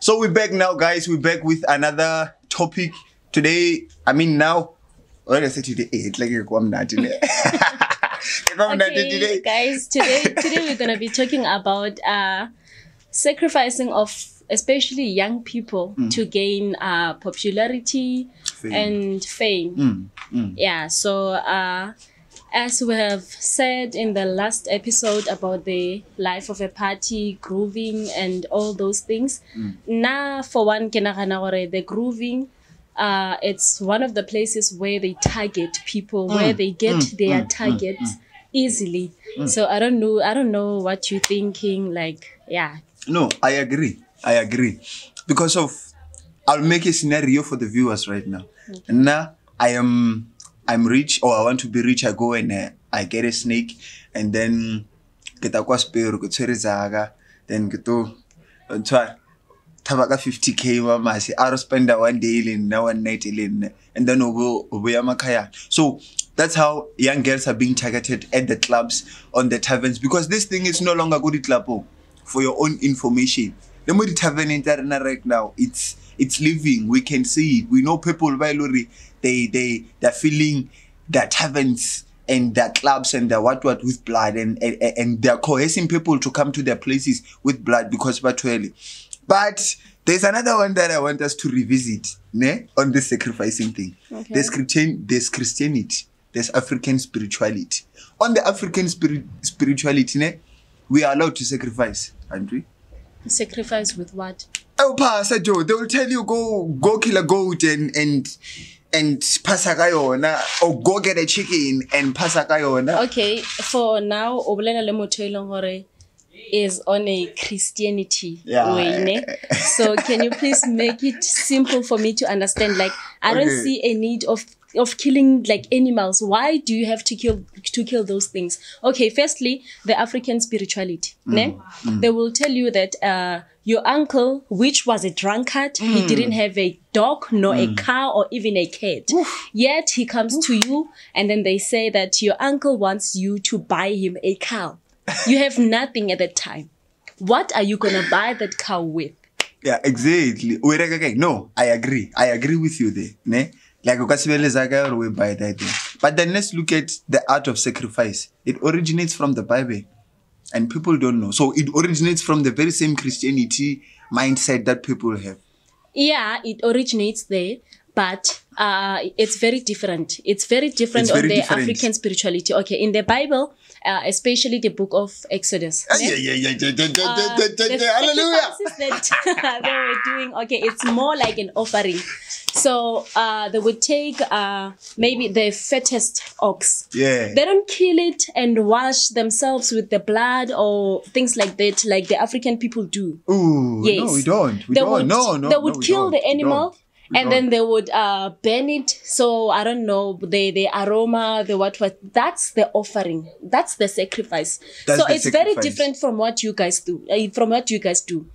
So we're back now, guys. We're back with another topic today. I mean, now, what did I say today? It's like I'm not today. Okay, guys, today we're gonna be talking about sacrificing of especially young people to gain popularity and fame. Yeah, so as we have said in the last episode about the life of a party, grooving and all those things. Now, for one, the grooving, it's one of the places where they target people, where they get their targets easily. So I don't know what you're thinking, like, yeah. No, I agree. Because of, I'll make a scenario for the viewers right now. Okay. Now, I'm rich, or I want to be rich. I go and I get a snake, and then get a kwaspero, get zaga, then get to try tabaka 50K mama. Say I'll spend that one day in, now one night in, and then Oboyamakaya. So that's how young girls are being targeted at the clubs, on the taverns, because this thing is no longer good at club. For your own information, the more the tavern in Tarana right now, it's living. We can see it. We know people by Lori, they're filling their taverns and their clubs and their what with blood, and they're coercing people to come to their places with blood because but there's another one that I want us to revisit, on this sacrificing thing. Okay. There's Christianity, there's African spirituality. On the African spirituality, we are allowed to sacrifice, aren't we? Sacrifice with what? Oh, Pastor Joe, they will tell you go kill a goat and pasakayona, or go get a chicken and pasakayona. Okay, for now, Oblena Lemotoilongore is on a Christianity way, ne? So can you please make it simple for me to understand? Like, I don't see a need of killing like animals. Why do you have to kill those things? Okay, firstly, the African spirituality, ne? They will tell you that your uncle, which was a drunkard, he didn't have a dog, nor a car, or even a cat. Yet he comes to you, and then they say that your uncle wants you to buy him a cow. You have nothing at that time. What are you gonna buy that cow with? Yeah, exactly. No, I agree. I agree with you there, ne? Like we buy that thing. But then let's look at the art of sacrifice. It originates from the Bible, and people don't know. So it originates from the very same Christianity mindset that people have. Yeah, it originates there, but it's very different. It's very different on the African spirituality. Okay, in the Bible, especially the book of Exodus. Hallelujah. That they were doing, okay, it's more like an offering. So they would take maybe the fattest ox. Yeah. They don't kill it and wash themselves with the blood or things like that, like the African people do. Ooh, yes. No, we don't. They would kill the animal. And then they would burn it. So I don't know, the aroma, the what. That's the offering. That's the sacrifice. So it's very different from what you guys do.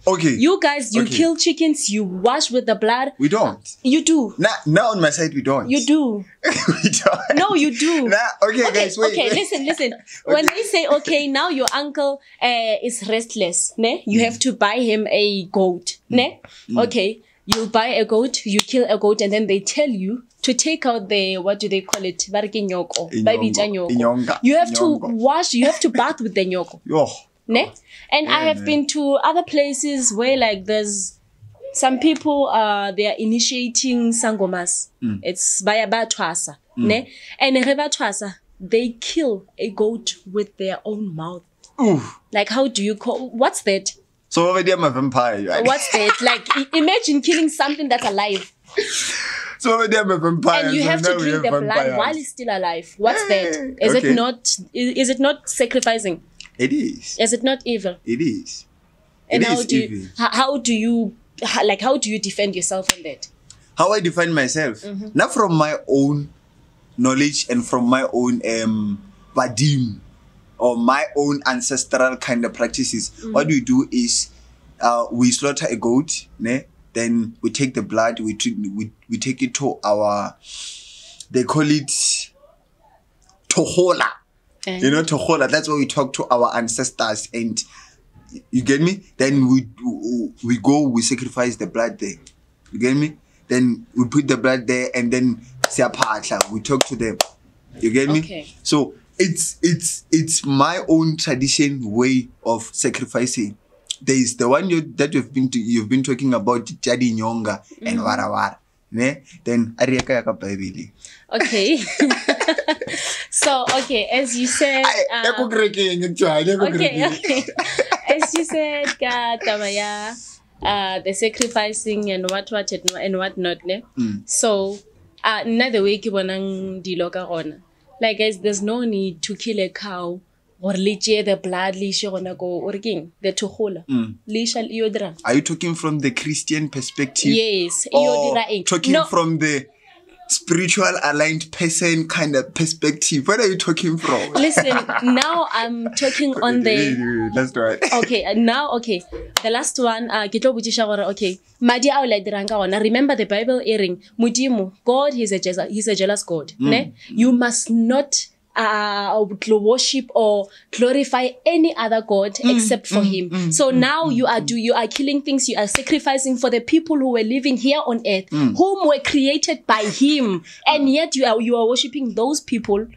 Okay. You guys, you kill chickens, you wash with the blood. We don't. You do. Now on my side, we don't. You do. We don't. No, you do. Okay, guys, wait. Okay, listen. When they say, okay, now your uncle is restless, ne? You have to buy him a goat, ne? Okay. You buy a goat, you kill a goat, and then they tell you to take out the, what do they call it? Inyonga. You have to wash, you have to bath with the nyoko. Ne? And I have been to other places where like there's some people, they are initiating sangomas. It's by Batwasa. Ne? And in Batwasa, they kill a goat with their own mouth. Ooh. Like, how do you call, what's that? So already I'm a vampire, right? What's that? Like, imagine killing something that's alive. So already I'm a vampire. And you have to drink the blood while it's still alive. What's that? Is it not sacrificing? It is. Is it not evil? It is. And how do you defend yourself on that? How I defend myself? Not from my own knowledge and from my own vadim, or my own ancestral kind of practices. What we do is we slaughter a goat, ne? Then we take the blood, we take it to our, they call it tohola. You know, tohola, that's where we talk to our ancestors, and you get me? Then we go, we sacrifice the blood there. You get me? Then we put the blood there, and then we talk to them. You get me? Okay. So it's my own tradition way of sacrificing. There is the one that you've been talking about, Jadi Nyonga and Warawara. Ne? Then Ariaka Yaka Bible. Okay. So okay, as you said, okay. As you said, Tamaya, the sacrificing and what and what not, ne? So another way kibonang diloka ona. Like guys, there's no need to kill a cow or liche the blood lisha gonna go or king the tohola. Lisha iodra. Are you talking from the Christian perspective? Yes, or talking from the spiritual aligned person kind of perspective? Where are you talking from? Listen, now I'm talking on the. That's right. Okay, now okay. The last one, okay. Madi remember the Bible hearing. Mudimu, God, he's a jealous God. Ne? You must not worship or glorify any other God except for him. So now you are killing things, you are sacrificing for the people who were living here on earth, whom were created by him, and yet you are worshiping those people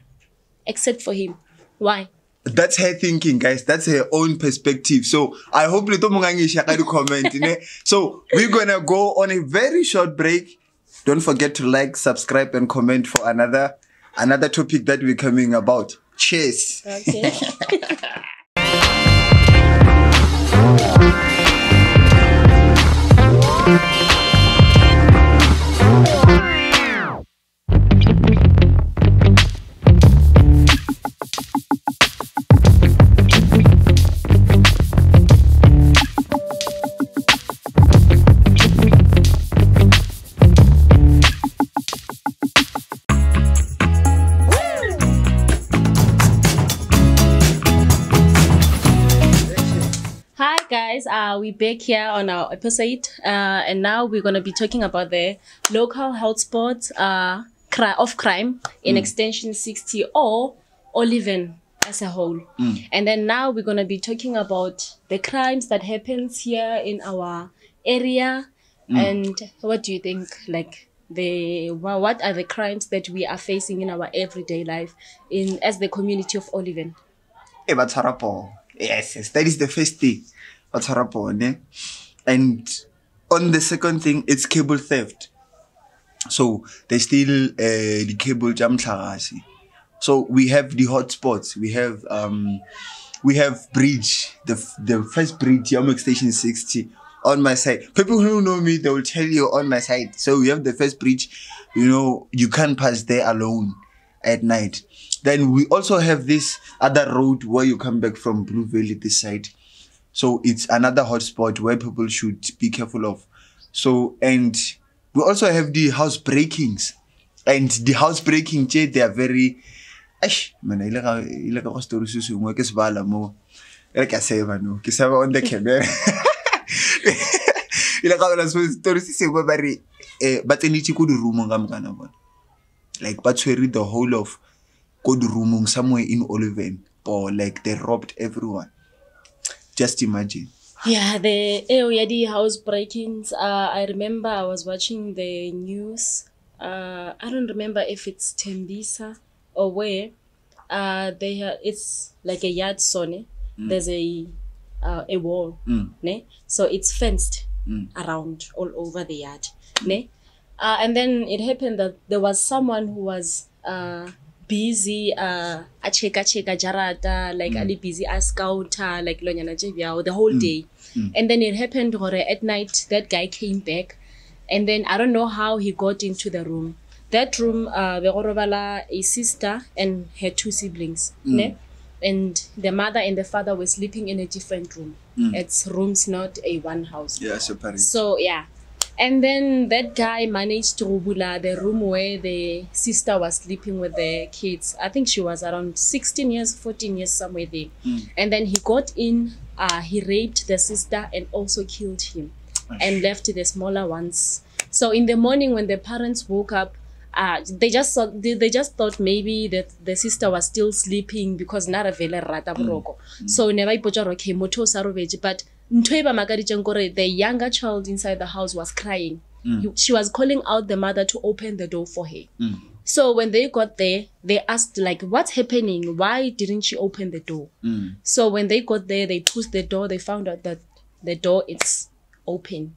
except for him. Why? That's her thinking, guys. That's her own perspective. So I hope you comment. So we're gonna go on a very short break. Don't forget to like, subscribe, and comment for another topic that we're coming about. Cheers. Okay. We're back here on our episode, and now we're going to be talking about the local hotspots of crime in Extension 60 or Oliven as a whole. And then now we're going to be talking about the crimes that happens here in our area. And what do you think, like, what are the crimes that we are facing in our everyday life as the community of Oliven? Yes, that is the first thing. And on the second thing, it's cable theft. So they steal the cable jam. So we have the hotspots. We have bridge, the first bridge, Yamuk Station 60 on my side. People who know me, they will tell you on my side. So we have the first bridge. You can't pass there alone at night. Then we also have this other road where you come back from Blue Valley this side. So it's another hotspot where people should be careful of. So, and we also have the house breakings. And the house breaking, they are very... on the camera. Like, but we read the whole of good room somewhere in Oliven, or like they robbed everyone. Just imagine. Yeah, the house breakings. I remember I was watching the news. I don't remember if it's Tembisa or where. It's like a yard zone. There's a wall, ne? So it's fenced around all over the yard, ne? And then it happened that there was someone who was busy cheka jarata, like ali busy as scouter, like the whole day. And then it happened at night that guy came back, and then I don't know how he got into the room. That room, a sister and her two siblings, ne? And the mother and the father were sleeping in a different room. It's rooms, not a one house. Yeah, separate. So yeah. And then that guy managed to bula the room where the sister was sleeping with the kids. I think she was around 16 years, 14 years, somewhere there. And then he got in, he raped the sister and also killed him and left the smaller ones. So in the morning when the parents woke up, they just thought maybe that the sister was still sleeping because not a vele rata broko. So never okay, moto saroveji, but the younger child inside the house was crying. She was calling out the mother to open the door for her. So when they got there, they asked, like, what's happening? Why didn't she open the door? So when they got there, they pushed the door. They found out that the door is open.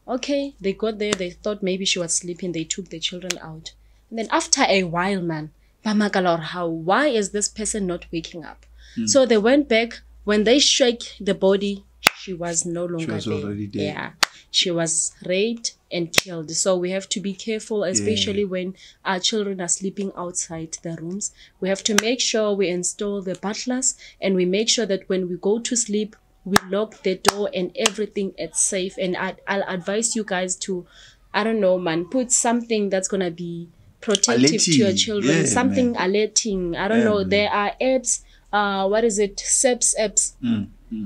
Okay, they got there. They thought maybe she was sleeping. They took the children out. And then after a while, man, why is this person not waking up? So they went back. When they shake the body, she was no longer there. Already dead. Yeah, she was raped and killed. So we have to be careful, especially when our children are sleeping outside the rooms. We have to make sure we install the butlers, and we make sure that when we go to sleep, we lock the door and everything is safe. And I'll advise you guys to, I don't know, man, put something that's gonna be protective to your children, something alerting. I don't know. There are apps. What is it? SEPS apps.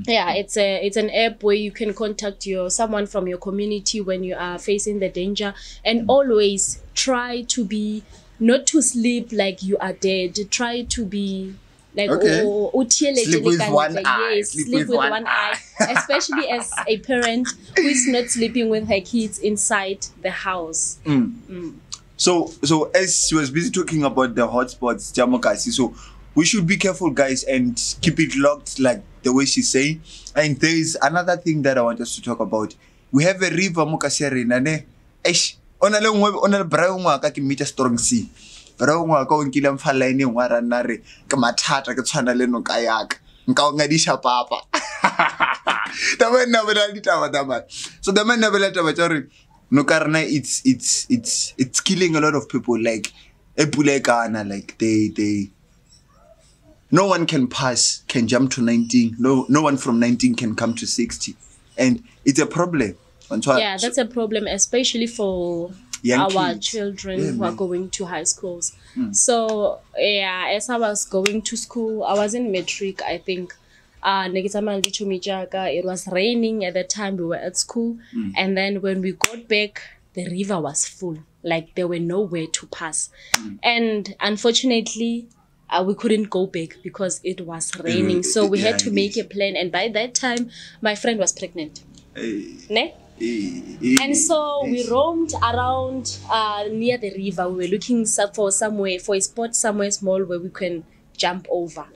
Yeah, it's an app where you can contact someone from your community when you are facing the danger, and always try to be not to sleep like you are dead. Try to be like sleep with one eye. Yes, sleep with one eye. Especially as a parent who is not sleeping with her kids inside the house. So as she was busy talking about the hotspots, Jamokasi, so we should be careful, guys, and keep it locked like the way she's saying. And there is another thing that I want us to talk about. We have a river, Mokasirina, ne? Eish, on a brown waka can meet a strong sea. Brown waka on Kilam Falani, Waranare, Kamatata, Katsanaleno kayak, Nkaungadisha papa. The man never let it out. So the man never let it. No, Karna, it's killing a lot of people. Like Epulekana, like they. No one can jump to 19. No one from 19 can come to 60. And it's a problem. Yeah, that's a problem, especially for our children who are going to high schools. So, yeah, as I was going to school, I was in matric, I think. It was raining at the time we were at school. And then when we got back, the river was full. Like, there were nowhere to pass. And unfortunately, we couldn't go back because it was raining. So we had to make a plan. And by that time, my friend was pregnant. And so we roamed around near the river. We were looking for a spot somewhere small where we can jump over.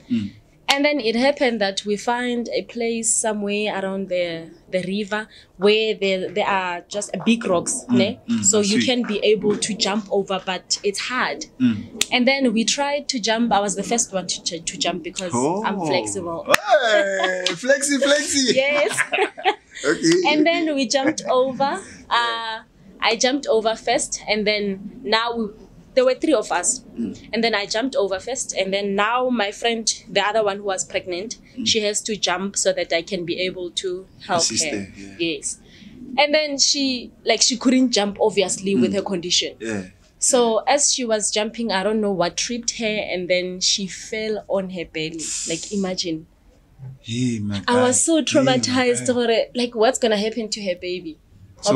And then it happened that we find a place somewhere around the river where there are just big rocks. So you can be able to jump over, but it's hard. And then we tried to jump. I was the first one to jump because I'm flexible. Hey, flexi. Yes. Okay. And then we jumped over. I jumped over first, and then now there were 3 of us. And then I jumped over first. And then now my friend, the other one who was pregnant, she has to jump so that I can be able to help her. Yes. And then she couldn't jump, obviously, with her condition. So as she was jumping, I don't know what tripped her. And then she fell on her belly. Like, imagine. I was so traumatized. Like, what's going to happen to her baby? So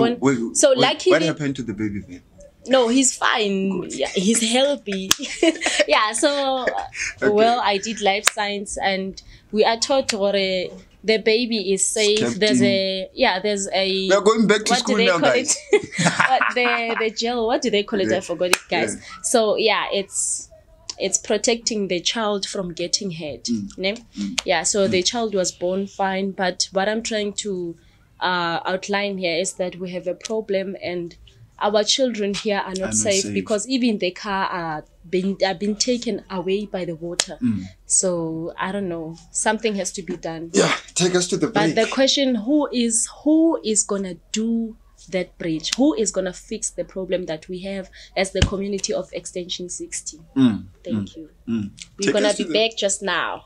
luckily, what happened to the baby then? No, he's fine. Yeah, he's healthy. Yeah, so, well, I did life science, and we are taught the baby is safe. There's a We're going back to school now, guys. the gel, what do they call it? I forgot it, guys. So, yeah, it's protecting the child from getting hurt. Yeah, so the child was born fine, but what I'm trying to outline here is that we have a problem, and our children here are not safe because even the car are been taken away by the water. So I don't know, something has to be done. Yeah, take us to the break. But the question, who is gonna do that bridge? Who is gonna fix the problem that we have as the community of Extension 60? Thank you. We're gonna be back just now.